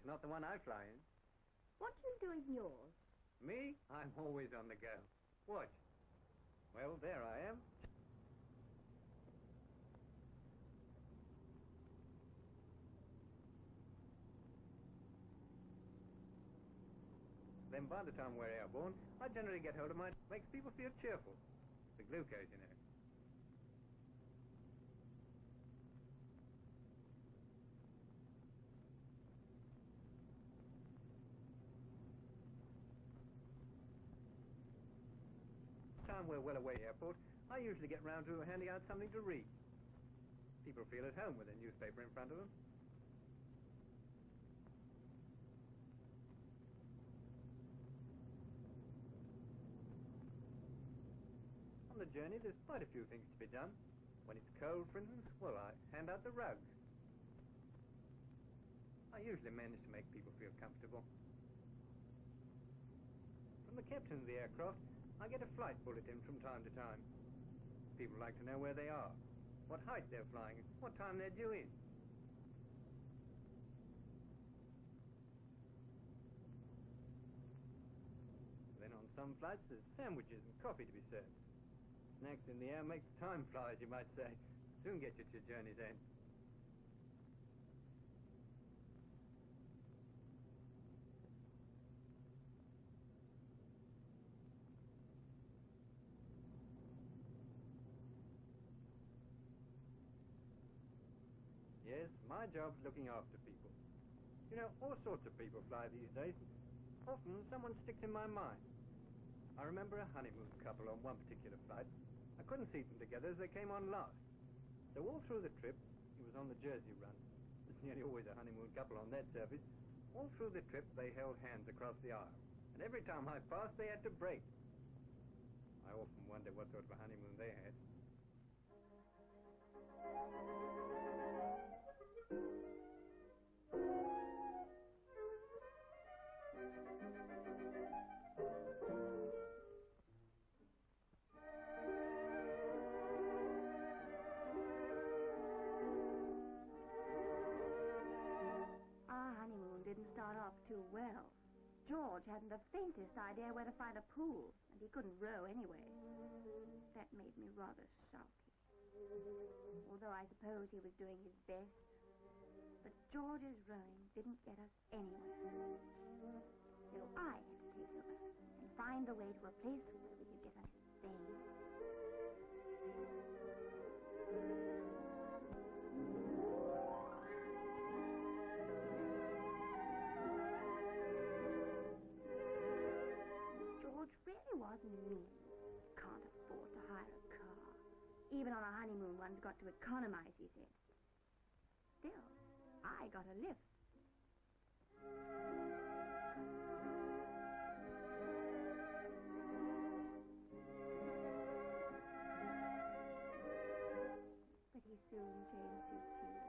It's not the one I fly in. What do you do in yours? Me? I'm always on the go. Watch. Well, there I am. Then by the time we're airborne, I generally get hold of mine. Makes people feel cheerful. The glucose, you know. Time we're well away airport, I usually get round to handing out something to read. People feel at home with a newspaper in front of them. On the journey, there's quite a few things to be done. When it's cold, for instance, well, I hand out the rugs. I usually manage to make people feel comfortable. From the captain of the aircraft, I get a flight bulletin from time to time. People like to know where they are, what height they're flying, what time they're due in. Then on some flights, there's sandwiches and coffee to be served. Snacks in the air make the time fly, as you might say. Soon get you to your journey's end. Yes, my job's looking after people. You know, all sorts of people fly these days. Often someone sticks in my mind. I remember a honeymoon couple on one particular flight. I couldn't see them together as they came on last. So all through the trip, it was on the Jersey run. There's nearly always a honeymoon couple on that service. All through the trip, they held hands across the aisle. And every time I passed, they had to break. I often wonder what sort of a honeymoon they had. Too well. George hadn't the faintest idea where to find a pool, and he couldn't row anyway. That made me rather sulky. Although I suppose he was doing his best. But George's rowing didn't get us anywhere. So I had to take over and find a way to a place where we could get a stay. Wasn't me. Can't afford to hire a car. Even on a honeymoon, one's got to economize, he said. Still, I got a lift. But he soon changed his tune.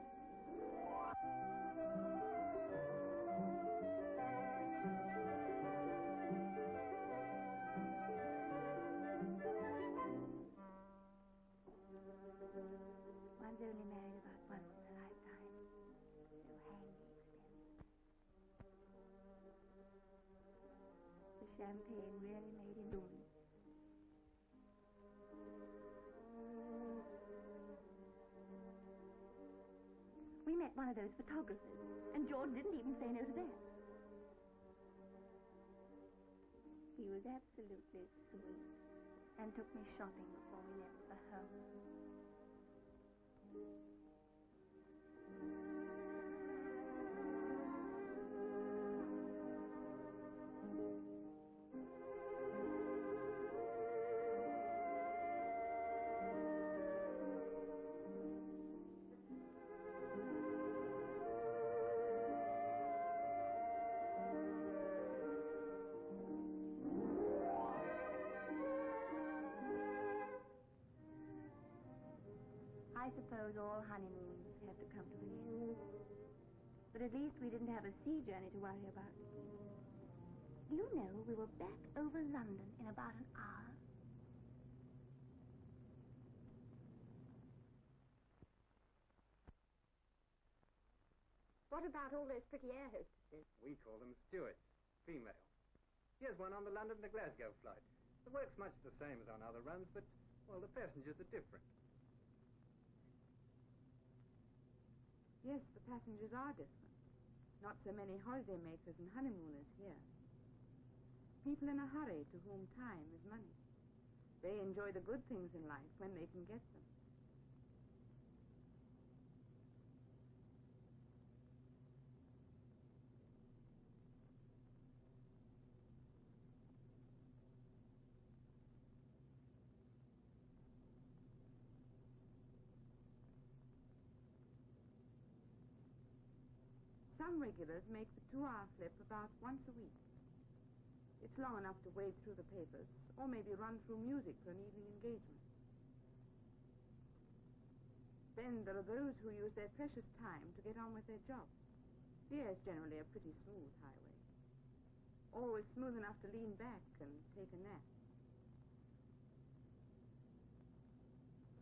Only married about once in a lifetime, so hang the expense. The champagne really made him boom. We met one of those photographers, and George didn't even say no to that. He was absolutely sweet, and took me shopping before we left for home. I suppose all honeymoons have to come to an end. But at least we didn't have a sea journey to worry about. Do you know we were back over London in about an hour? What about all those pretty air hostesses? We call them stewards, female. Here's one on the London to Glasgow flight. The work's much the same as on other runs, but, well, the passengers are different. Yes, the passengers are different. Not so many holidaymakers and honeymooners here. People in a hurry to whom time is money. They enjoy the good things in life when they can get them. Some regulars make the 2-hour flip about once a week. It's long enough to wade through the papers, or maybe run through music for an evening engagement. Then there are those who use their precious time to get on with their jobs. The air's generally a pretty smooth highway. Always smooth enough to lean back and take a nap.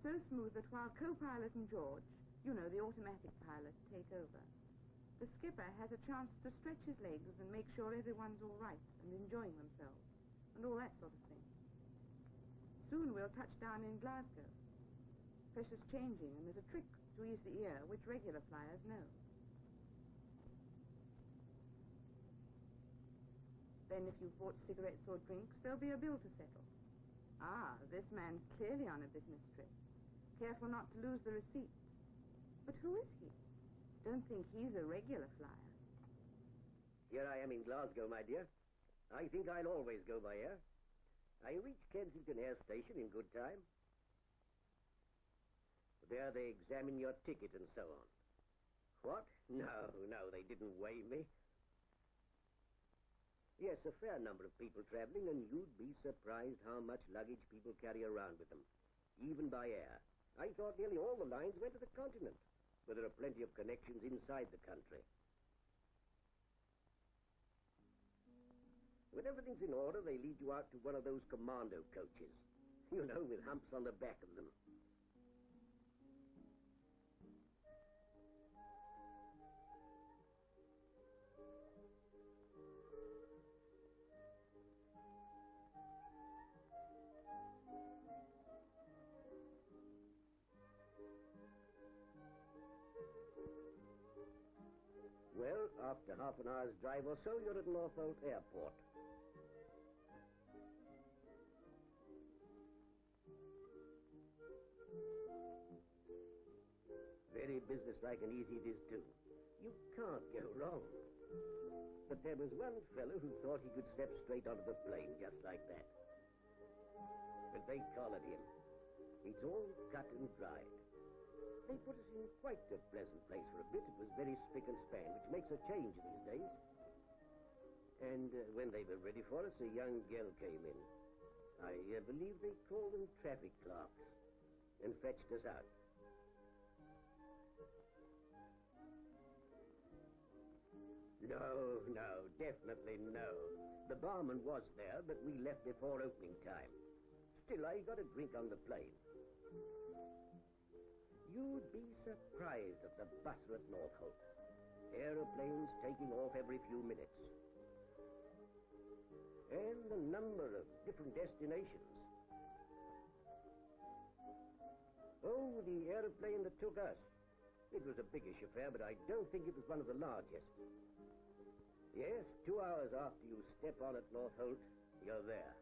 So smooth that while co-pilot and George, you know, the automatic pilot, take over, the skipper has a chance to stretch his legs and make sure everyone's all right and enjoying themselves, and all that sort of thing. Soon we'll touch down in Glasgow. Precious changing, and there's a trick to ease the ear which regular flyers know. Then if you've bought cigarettes or drinks, there'll be a bill to settle. Ah, this man's clearly on a business trip. Careful not to lose the receipt. But who is he? Don't think he's a regular flyer. Here I am in Glasgow, my dear. I think I'll always go by air. I reached Kensington Air Station in good time. There they examine your ticket and so on. What? No, they didn't weigh me. Yes, a fair number of people traveling, and you'd be surprised how much luggage people carry around with them, even by air. I thought nearly all the lines went to the continent, but there are plenty of connections inside the country. When everything's in order, they lead you out to one of those commando coaches. You know, with humps on the back of them. Well, after half an hour's drive or so, you're at Northolt Airport. Very businesslike and easy it is, too. You can't go wrong. But there was one fellow who thought he could step straight onto the plane just like that. But they collared him. It's all cut and dried. They put us in quite a pleasant place for a bit. It was very spick and span, which makes a change these days. And when they were ready for us, a young girl came in. I believe they call them traffic clerks, and fetched us out. No, definitely no. The barman was there, but we left before opening time. Still, I got a drink on the plane. You'd be surprised at the bustle at Northolt. Aeroplanes taking off every few minutes. And the number of different destinations. Oh, the aeroplane that took us. It was a biggish affair, but I don't think it was one of the largest. Yes, 2 hours after you step on at Northolt, you're there.